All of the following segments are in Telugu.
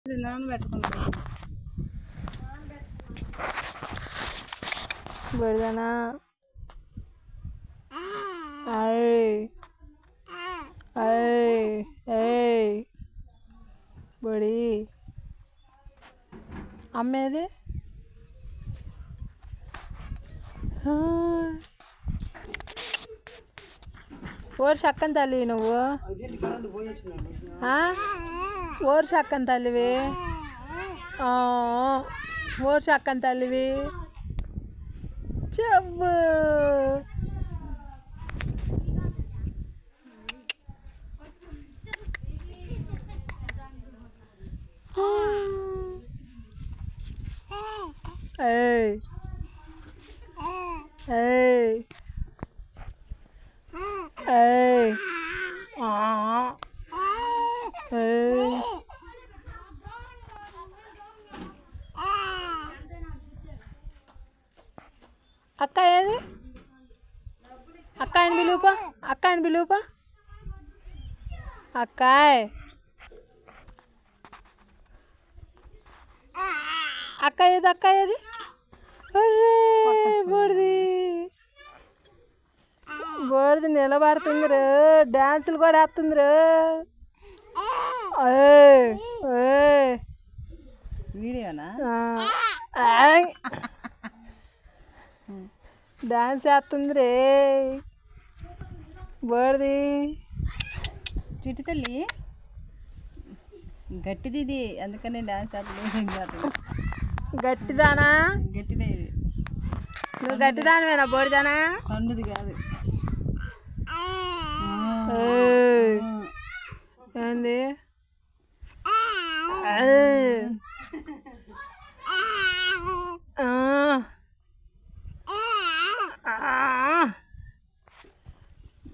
నానబెట్టుకున్నాను బడిదానా అయ్ అయ్ ఏయ్ బడి అమ్మేది ఓరు చక్కని తల్లి నువ్వు ఓరు చక్కని తల్లివి ఓరు చక్కని తల్లివి చెప్పు ఏయ్ ఏయ్ ఏయ్ ఏయ్ అక్క ఏది అక్క ఆయన పిలువుపా అక్క ఆయన పిలువుపా అక్కాయ్ అక్క ఏది అర్రే బోడిది నిలబడుతుందిరు డ్యాన్సులు కూడా వేస్తుందిరు వీడియోనా డాన్స్ వేస్తుంది రే బోడిది చిట్టి తల్లి గట్టిది ఇది అందుకనే డాన్స్ వేస్తుంది గట్టిదానా గట్టిదే ఇది నువ్వు గట్టిదానివేనా బోడిదానా సన్నది కాదు ఏంది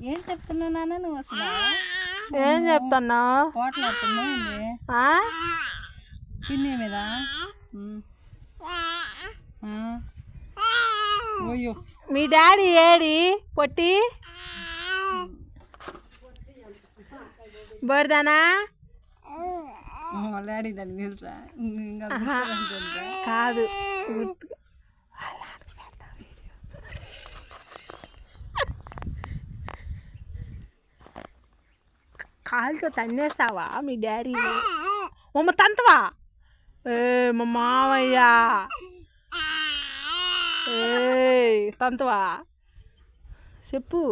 ఏం చెప్తున్నావు నాన్న నువ్వు అసలు ఏం చెప్తున్నావు పోట్లాడుతున్నావు పిన్ని మీద ఓయ్యో మీ డాడీ ఏడి పొట్టి బోడిదానా వాళ్ళ డాడీ దానికి తెలుసా కాదు కాలుతో తన్నేస్తావా మీ డాడీ మమ్మ తంతవా మా మామయ్య తంతవా చెప్పు